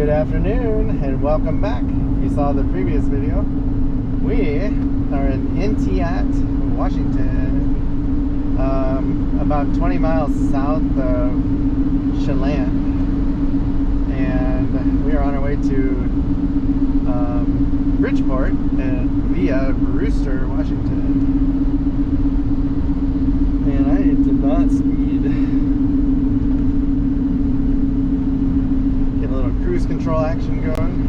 Good afternoon and welcome back. If you saw the previous video, we are in Entiat, Washington, about 20 miles south of Chelan, and we are on our way to Bridgeport and via Brewster, Washington. And I did not speed. Get a little cruise control action going.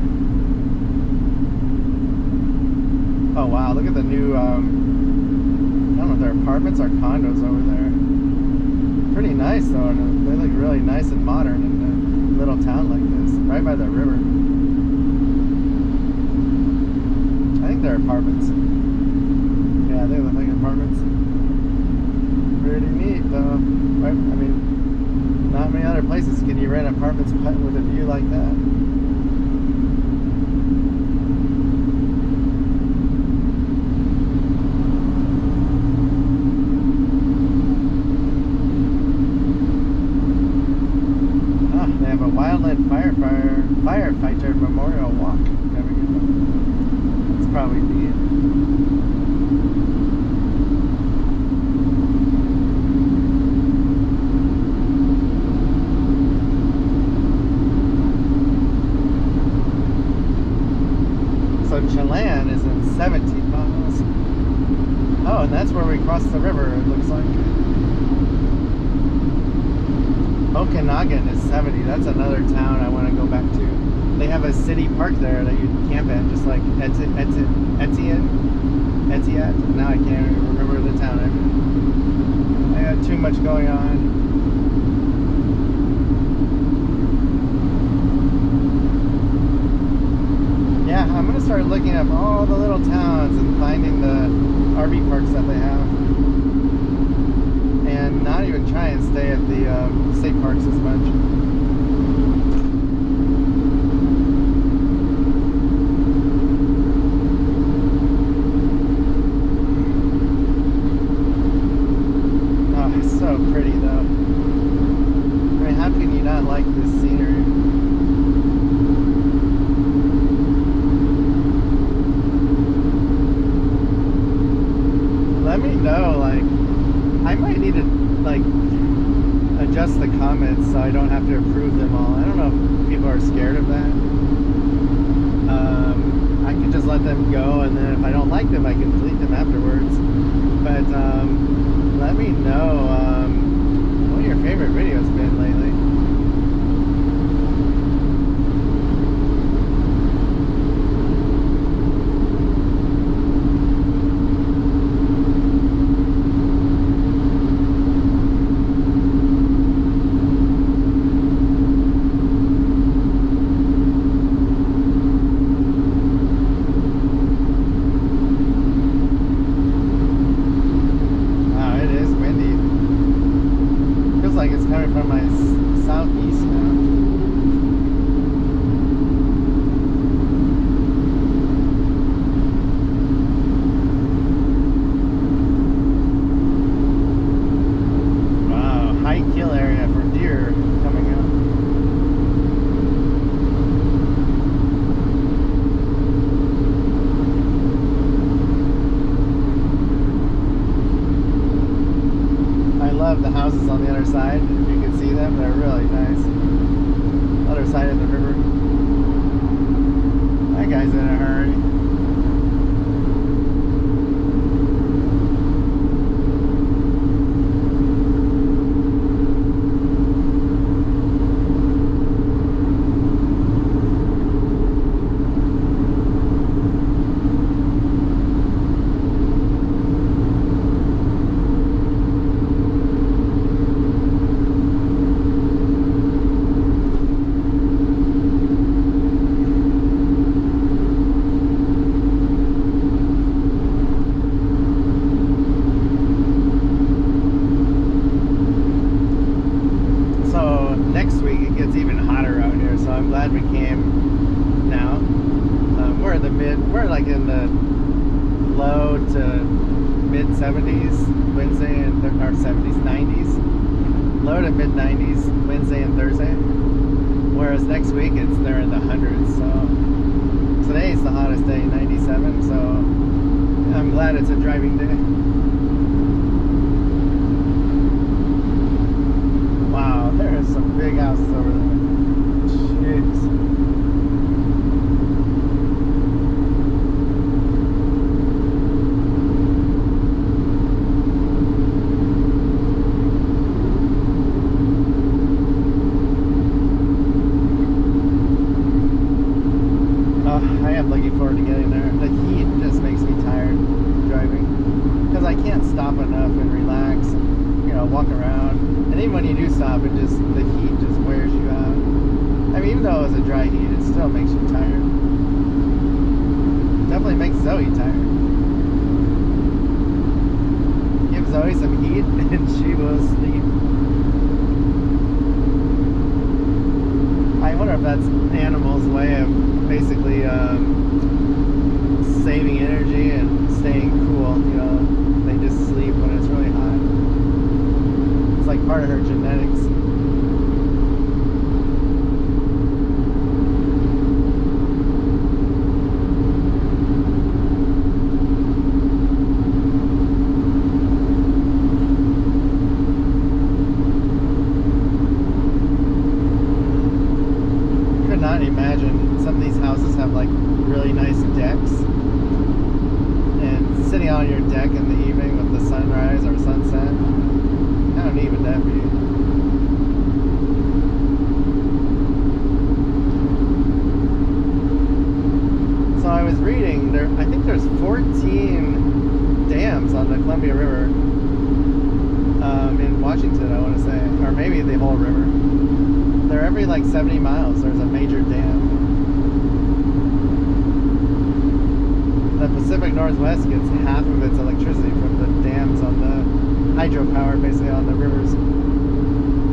Oh wow, look at the new, I don't know if they're apartments or condos over there. Pretty nice though, and they look really nice and modern in a little town like this, right by the river. I think they're apartments. Yeah, they look like apartments. Pretty neat though. Right? I mean, not many other places can you rent apartments with a view like that. They have a wildland firefighter memorial walk. That's probably neat. So Chelan is in 17 miles. Oh, and that's where we crossed the river, it looks like. Okanagan is 70. That's another town I want to go back to. They have a city park there that you can camp in, just like Entiat. Now I can't even remember the town. I got too much going on. Yeah, I'm gonna start looking up all the little towns and finding the RV parks that they have. And not even try and stay at the state parks as much. Oh, it's so pretty though. I mean, how can you not like this scenery? Let me know, like, I might need to like adjust the comments so I don't have to approve them all. I don't know if people are scared of that. I can just let them go, and then if I don't like them I can delete them afterwards. But let me know what your favorite video's been lately. From my southeast now. Wow, high kill area for deer coming up. I love the houses on the other side. See them, they're really nice. Other side of the river. That guy's in a hurry. I'm glad we came now. We're like in the low to mid 70s Wednesday and or 70s, 90s, low to mid 90s Wednesday and Thursday. Whereas next week they're in the hundreds. So today's the hottest day, 97. So I'm glad it's a driving day. Wow, there are some big houses over there. Jeez. I am looking forward to getting there. The heat just makes me tired driving because I can't stop enough and relax and, walk around. And even when you do stop, the heat just wears you out. I mean, even though it's a dry heat, it still makes you tired. Definitely makes Zoe tired. Give Zoe some heat and she will sleep. I wonder if that's animals' way of basically saving energy and staying cool. They just sleep when it's really hot. It's like part of her genetics. Could not imagine some of these houses have like really nice decks, and sitting on your deck in the evening with the sunrise or sunset, how neat would that be? So I was reading there, I think there's 14 dams on the Columbia River in Washington, I want to say, or maybe the whole river. They're every like 70 miles there's a major dam. The Pacific Northwest gets half of its electricity from the dams on the hydropower, basically on the rivers.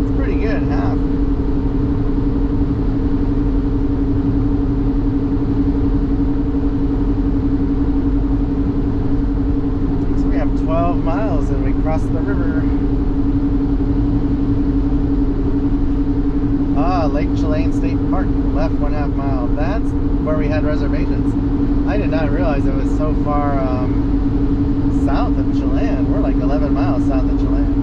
It's pretty good, half. So we have 12 miles and we cross the river. Lake Chelan State Park, left 1/2 mile. That's where we had reservations. I did not realize it was so far south of Chelan. We're like 11 miles south of Chelan.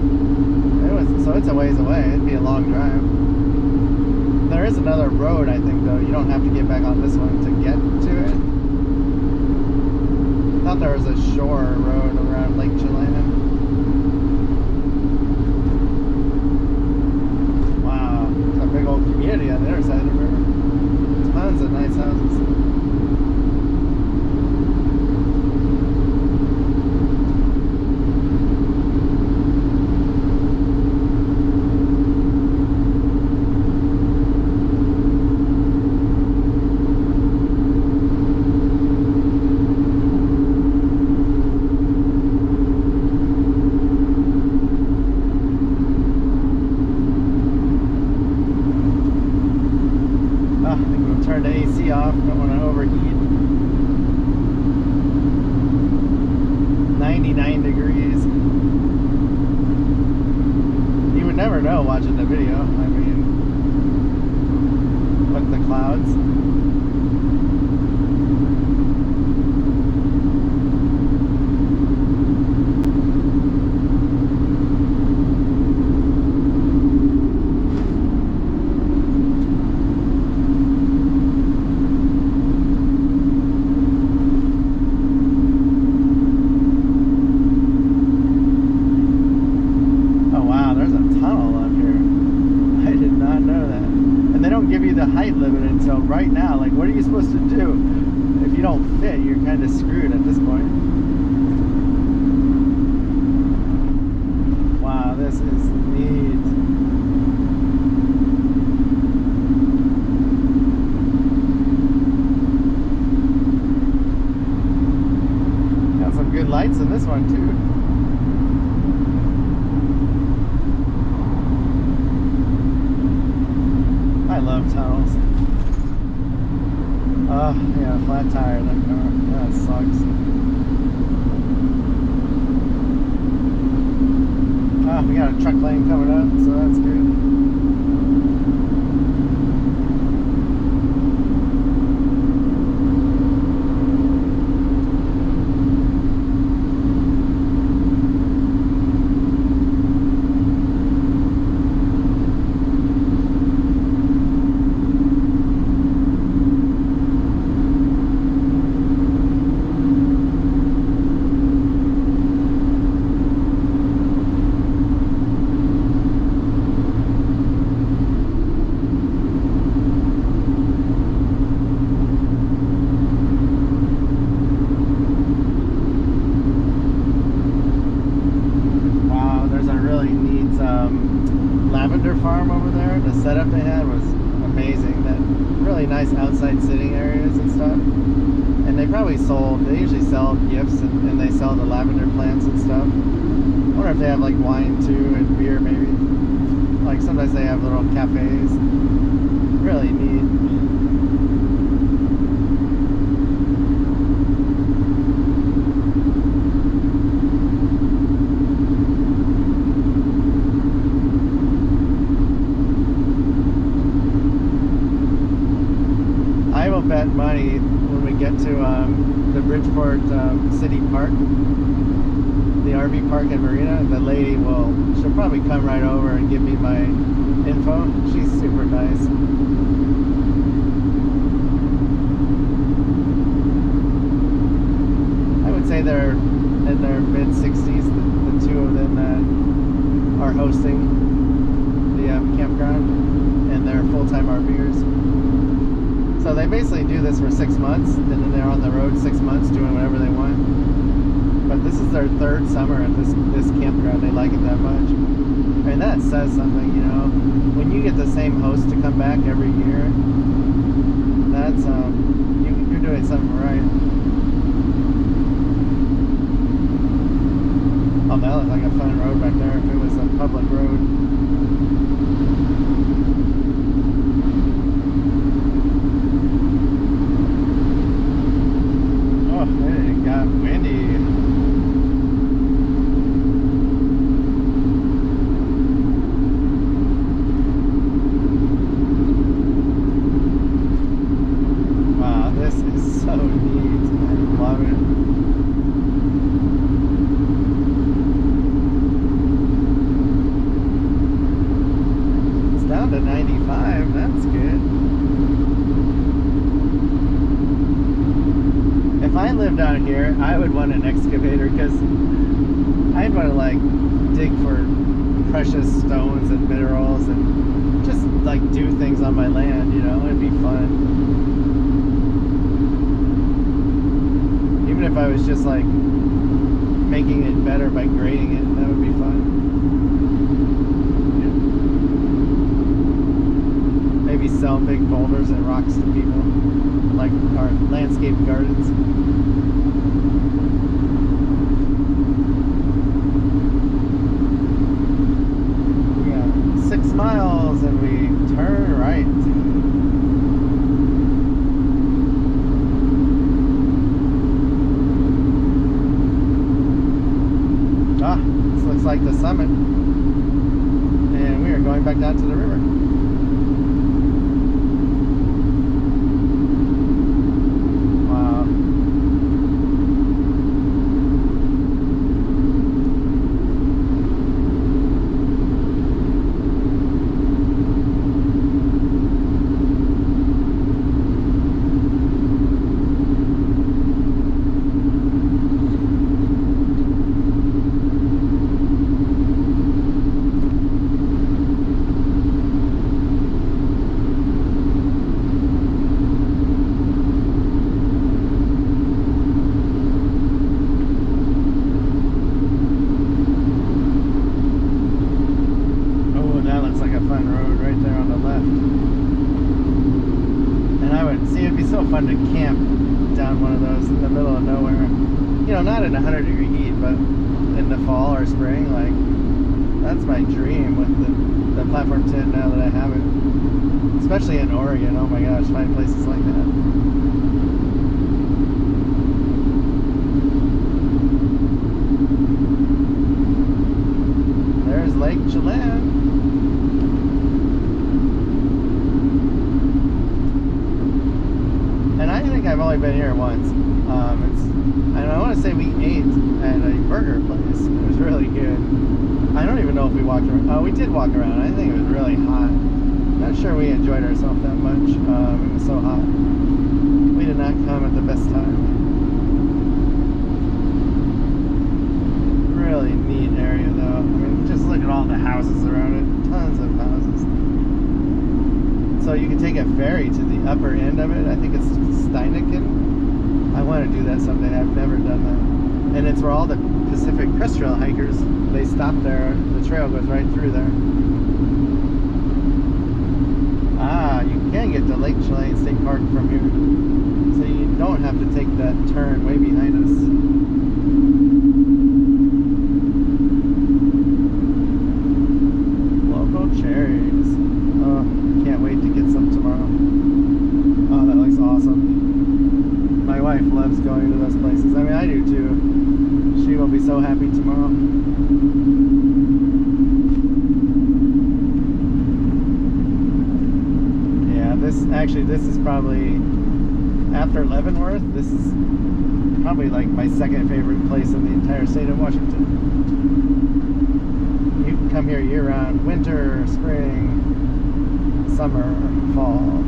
So it's a ways away. It'd be a long drive. There is another road, I think, though. You don't have to get back on this one to get to it. I thought there was a shore road around Lake Chelan. Big old community on the other side of the river. Tons of nice houses. Turn the AC off, don't want to overheat. 99 degrees. You would never know watching the video, I mean, with the clouds. The height limit until right now. Like, what are you supposed to do? If you don't fit, you're kind of screwed at this point. Wow, this is neat. Got some good lights in this one too. I love tunnels. Oh, yeah, flat tire in that car. That sucks. Ah, we got a truck lane coming up, so that's good. setup they had was amazing. That really nice outside sitting areas and stuff. And they probably they usually sell gifts, and they sell the lavender plants and stuff. I wonder if they have like wine too and beer maybe. Like sometimes they have little cafes. Really neat. I will bet money when we get to the Bridgeport City Park, the RV park and marina, the lady she'll probably come right over and give me my info. She's super nice. I would say they're in their mid-60s, the two of them that are hosting the campground, and they're full-time RVers. So they basically do this for 6 months, and then they're on the road 6 months doing whatever they want. But this is their third summer at this campground. They like it that much. I mean, that says something, you know. When you get the same host to come back every year, that's you're doing something right. Oh, that looked like a fun road back there if it was a public road. It got windy. Wow, this is so neat. I love it. It's down to 95. That's good. If I lived out here, I would want an excavator because I'd want to like dig for precious stones and minerals and just like do things on my land, you know. It'd be fun. Even if I was just like making it better by grading it, that would be fun. Yeah. Maybe sell big boulders and rocks to people, like our landscape gardens. We got 6 miles and we turn right. This looks like the summit. And we are going back down to the river. Fun to camp down one of those in the middle of nowhere. You know, not in 100-degree heat, but in the fall or spring. Like, that's my dream with the platform tent now that I have it. Especially in Oregon. Oh my gosh, find places like that. There's Lake Chelan. I've only been here once. And I want to say we ate at a burger place. It was really good. I don't even know if we walked around. Oh, we did walk around. I think it was really hot. Not sure we enjoyed ourselves that much. It was so hot. We did not come at the best time. Really neat area though. I mean, just look at all the houses around it. Tons of houses. So you can take a ferry to the upper end of it. I think it's scenic. I want to do that someday. I've never done that. And it's where all the Pacific Crest Trail hikers, they stop there. The trail goes right through there. can get to Lake Chelan State Park from here, so you don't have to take that turn way behind us. Local cherries. Oh, can't wait to get some tomorrow. Oh, that looks awesome. My wife loves going to those places. I mean, I do too. She will be so happy tomorrow. This is probably, after Leavenworth, this is probably like my second favorite place in the entire state of Washington. You can come here year-round, winter, spring, summer, fall.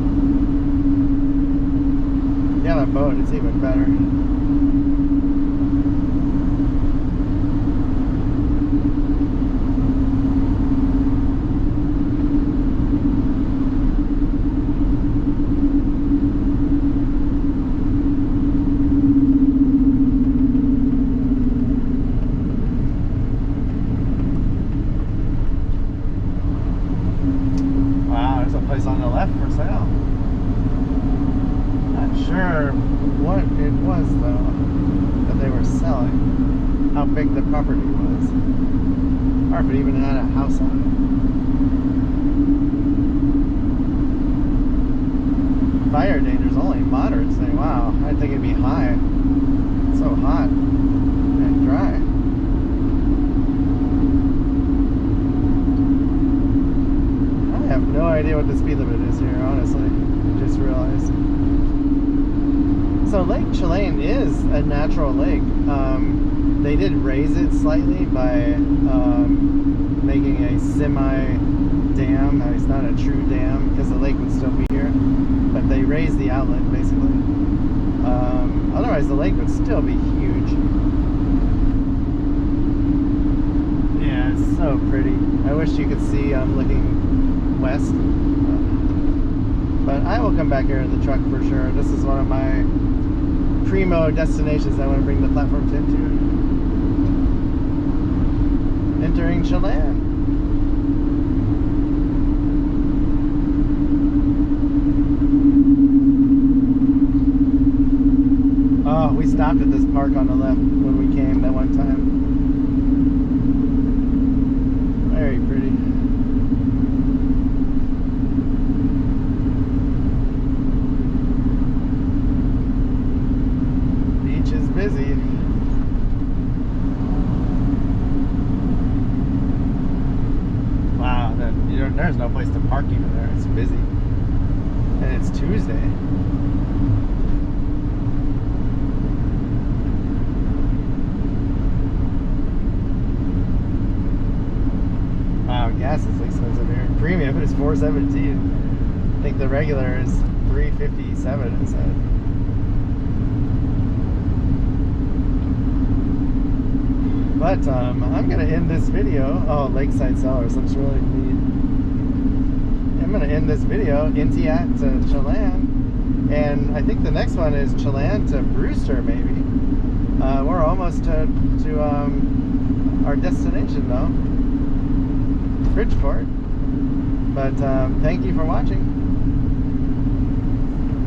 If you have a boat, it's even better. Place on the left for sale. Not sure what it was though that they were selling, how big the property was, or if it even had a house on it. Fire danger's only moderate. Say, wow, I think it'd be high. It's so hot and dry. I have no idea what the speed limit is here, honestly. I just realized. So Lake Chelan is a natural lake. They did raise it slightly by making a semi-dam. It's not a true dam because the lake would still be here, but they raised the outlet basically. Otherwise the lake would still be huge. Yeah, it's so pretty. I wish you could see I'm looking west, but I will come back here in the truck for sure. This is one of my primo destinations I want to bring the platforms into. Entering Chelan. Oh, we stopped at this park on the left when we came that one time. Very pretty. Busy. Wow, there's no place to park even there. It's busy. And it's Tuesday. Wow, gas is expensive here. Premium is $4.17. I think the regular is $3.57 instead. But I'm gonna end this video. Oh, Lakeside Cellars, looks really neat. I'm gonna end this video, Entiat to Chelan, and I think the next one is Chelan to Brewster, maybe. We're almost to our destination though, Bridgeport. But thank you for watching.